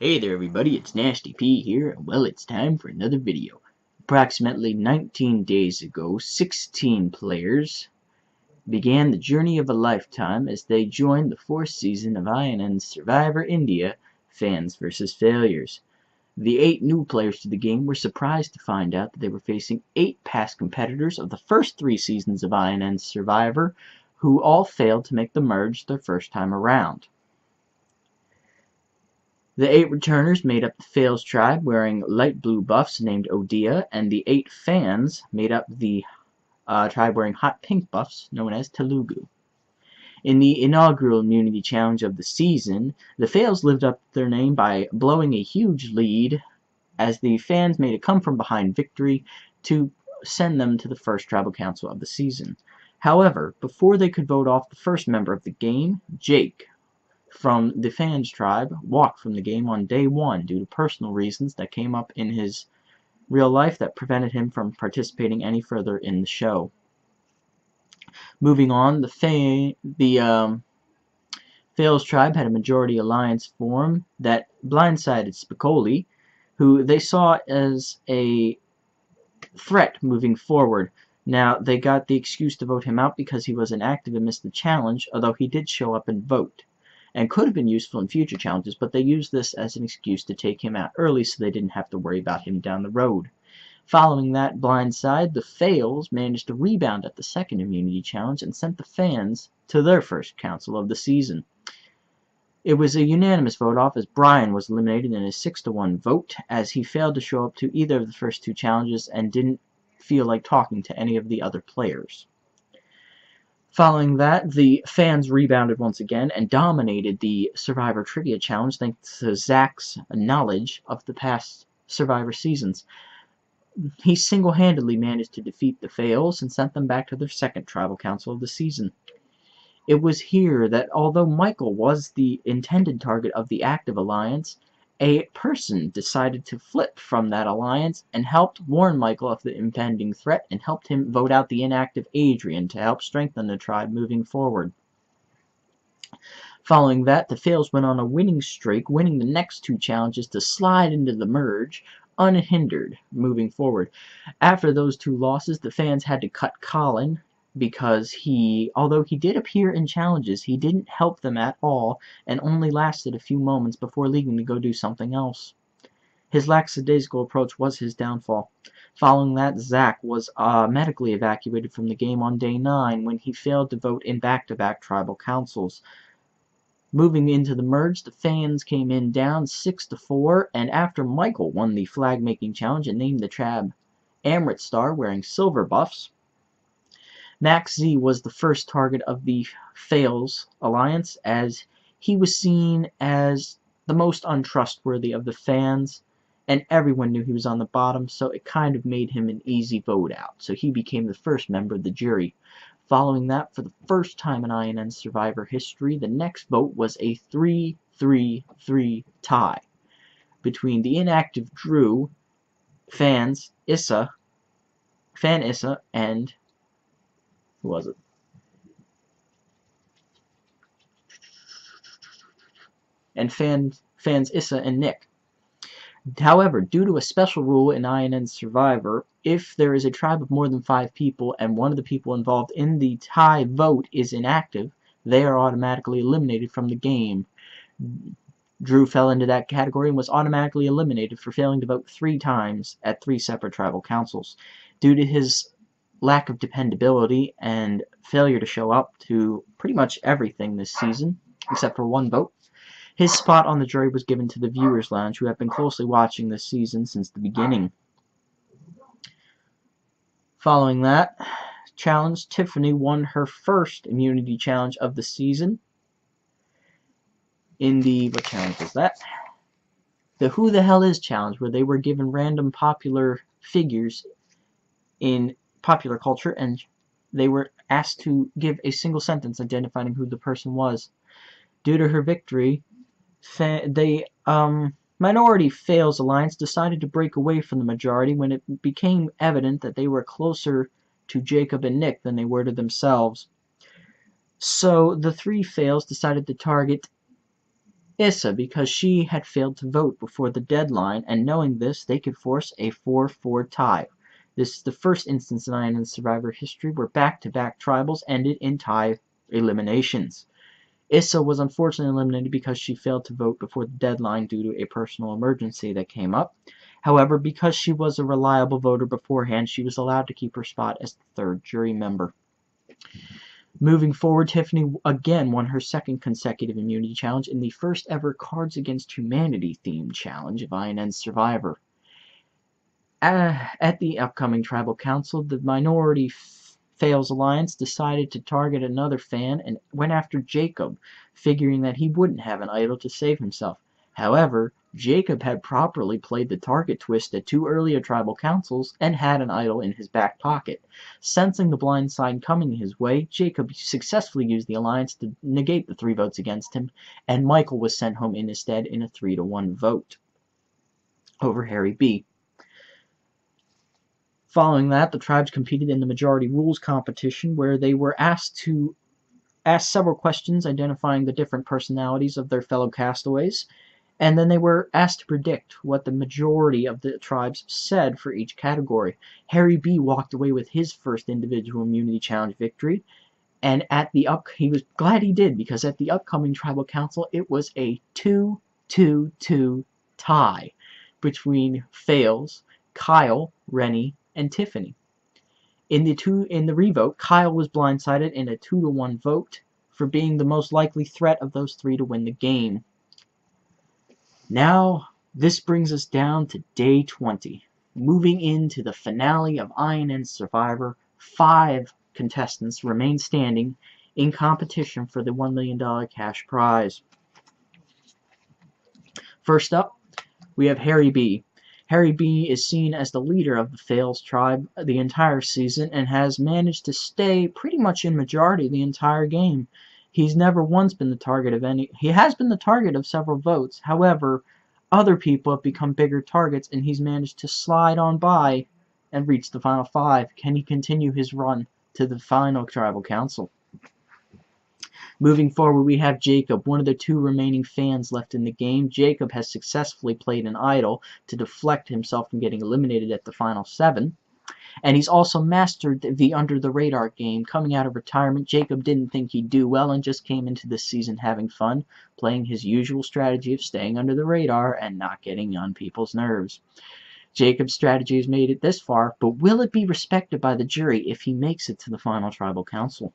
Hey there everybody, it's Nasty P here, and well, it's time for another video. Approximately 19 days ago, 16 players began the journey of a lifetime as they joined the 4th season of INN's Survivor India Fans vs. Failures. The 8 new players to the game were surprised to find out that they were facing 8 past competitors of the first 3 seasons of INN's Survivor, who all failed to make the merge their first time around. The 8 returners made up the Fails tribe wearing light blue buffs named Odia, and the 8 fans made up the tribe wearing hot pink buffs known as Telugu. In the inaugural immunity challenge of the season, the Fails lived up to their name by blowing a huge lead as the fans made a come-from-behind victory to send them to the first tribal council of the season. However, before they could vote off the first member of the game, Jake from the Fans tribe walked from the game on day 1 due to personal reasons that came up in his real life that prevented him from participating any further in the show. Moving on, the Fails tribe had a majority alliance form that blindsided Spicoli, who they saw as a threat moving forward. Now, they got the excuse to vote him out because he was inactive and missed the challenge, although he did show up and vote, and could have been useful in future challenges, but they used this as an excuse to take him out early so they didn't have to worry about him down the road. Following that blindside, the Fails managed to rebound at the second immunity challenge and sent the fans to their first council of the season. It was a unanimous vote-off as Brian was eliminated in a 6-1 vote as he failed to show up to either of the first 2 challenges and didn't feel like talking to any of the other players. Following that, the fans rebounded once again and dominated the Survivor Trivia Challenge thanks to Zach's knowledge of the past Survivor seasons. He single-handedly managed to defeat the Fails and sent them back to their second tribal council of the season. It was here that although Michael was the intended target of the active alliance, a person decided to flip from that alliance and helped warn Michael of the impending threat and helped him vote out the inactive Adrian to help strengthen the tribe moving forward. Following that, the Fails went on a winning streak, winning the next 2 challenges to slide into the merge unhindered moving forward. After those 2 losses, the fans had to cut Colin because although he did appear in challenges, he didn't help them at all and only lasted a few moments before leaving to go do something else. His lackadaisical approach was his downfall. Following that, Zach was medically evacuated from the game on day 9 when he failed to vote in back-to-back tribal councils. Moving into the merge, the fans came in down 6-4, and after Michael won the flag-making challenge and named the tribe Amritsar wearing silver buffs, Max Z was the first target of the Fails alliance as he was seen as the most untrustworthy of the fans and everyone knew he was on the bottom, so it kind of made him an easy vote out. So he became the first member of the jury. Following that, for the first time in INN Survivor history, the next vote was a 3-3-3 tie between the inactive Drew, Fan Issa, and who was it? And fans Issa and Nick. However, due to a special rule in INN Survivor, if there is a tribe of more than 5 people and one of the people involved in the tie vote is inactive, they are automatically eliminated from the game. Drew fell into that category and was automatically eliminated for failing to vote 3 times at 3 separate tribal councils. Due to his lack of dependability and failure to show up to pretty much everything this season, except for 1 vote, his spot on the jury was given to the Viewers Lounge, who have been closely watching this season since the beginning. Following that challenge, Tiffany won her first immunity challenge of the season in the, what challenge was that? The Who the Hell Is challenge, where they were given random popular figures in popular culture and they were asked to give a single sentence identifying who the person was. Due to her victory, the Minority Fails Alliance decided to break away from the majority when it became evident that they were closer to Jacob and Nick than they were to themselves. So the 3 Fails decided to target Issa, because she had failed to vote before the deadline, and knowing this, they could force a 4-4 tie. This is the first instance in INN Survivor history where back-to-back tribals ended in tie eliminations. Issa was unfortunately eliminated because she failed to vote before the deadline due to a personal emergency that came up. However, because she was a reliable voter beforehand, she was allowed to keep her spot as the third jury member. Moving forward, Tiffany again won her second consecutive immunity challenge in the first ever Cards Against Humanity themed challenge of INN Survivor. At the upcoming Tribal Council, the Minority Fails Alliance decided to target another fan and went after Jacob, figuring that he wouldn't have an idol to save himself. However, Jacob had properly played the target twist at 2 earlier tribal councils and had an idol in his back pocket. Sensing the blind side coming his way, Jacob successfully used the alliance to negate the 3 votes against him, and Michael was sent home in his stead in a 3-1 vote over Harry B. Following that, the tribes competed in the majority rules competition, where they were asked to ask several questions identifying the different personalities of their fellow castaways, and then they were asked to predict what the majority of the tribes said for each category. Harry B walked away with his first individual immunity challenge victory, and he was glad he did, because at the upcoming tribal council it was a 2-2-2 tie between Fails, Kyle, Rennie, and Tiffany. In the revote, Kyle was blindsided in a 2-1 vote for being the most likely threat of those 3 to win the game. Now, this brings us down to day 20. Moving into the finale of INN Survivor, 5 contestants remain standing in competition for the $1 million cash prize. First up, we have Harry B. Harry B is seen as the leader of the Fails tribe the entire season and has managed to stay pretty much in majority the entire game. He's never once been the target of he has been the target of several votes. However, other people have become bigger targets, and he's managed to slide on by and reach the final 5. Can he continue his run to the final tribal council? Moving forward, we have Jacob, one of the 2 remaining fans left in the game. Jacob has successfully played an idol to deflect himself from getting eliminated at the final 7. And he's also mastered the under-the-radar game. Coming out of retirement, Jacob didn't think he'd do well and just came into this season having fun, playing his usual strategy of staying under the radar and not getting on people's nerves. Jacob's strategy has made it this far, but will it be respected by the jury if he makes it to the final tribal council?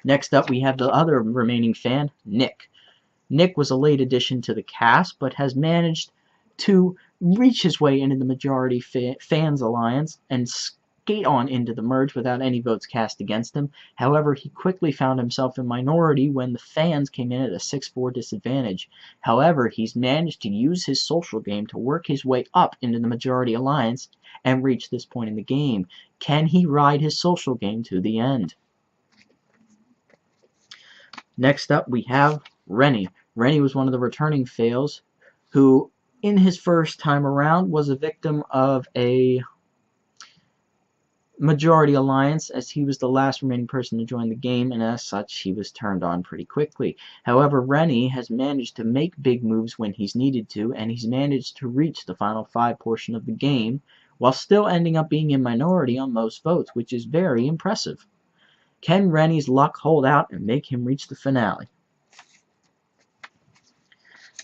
Next up, we have the other remaining fan, Nick. Nick was a late addition to the cast, but has managed to reach his way into the majority fans alliance and skate on into the merge without any votes cast against him. However, he quickly found himself in minority when the fans came in at a 6-4 disadvantage. However, he's managed to use his social game to work his way up into the majority alliance and reach this point in the game. Can he ride his social game to the end? Next up, we have Rennie. Rennie was one of the returning Fails who, in his first time around, was a victim of a majority alliance, as he was the last remaining person to join the game, and as such, he was turned on pretty quickly. However, Rennie has managed to make big moves when he's needed to, and he's managed to reach the final 5 portion of the game, while still ending up being in minority on most votes, which is very impressive. Can Rennie's luck hold out and make him reach the finale?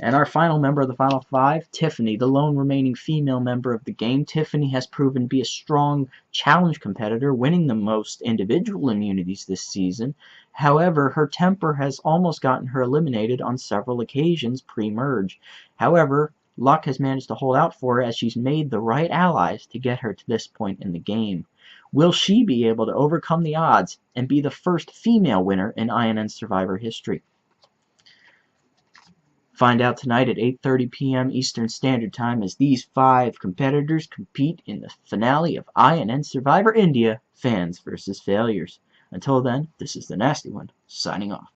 And our final member of the final 5, Tiffany, the lone remaining female member of the game. Tiffany has proven to be a strong challenge competitor, winning the most individual immunities this season. However, her temper has almost gotten her eliminated on several occasions pre-merge. However, luck has managed to hold out for her as she's made the right allies to get her to this point in the game. Will she be able to overcome the odds and be the first female winner in INN Survivor history? Find out tonight at 8:30 p.m. Eastern Standard Time as these 5 competitors compete in the finale of INN Survivor India, Fans vs. Failures. Until then, this is the Nasty One, signing off.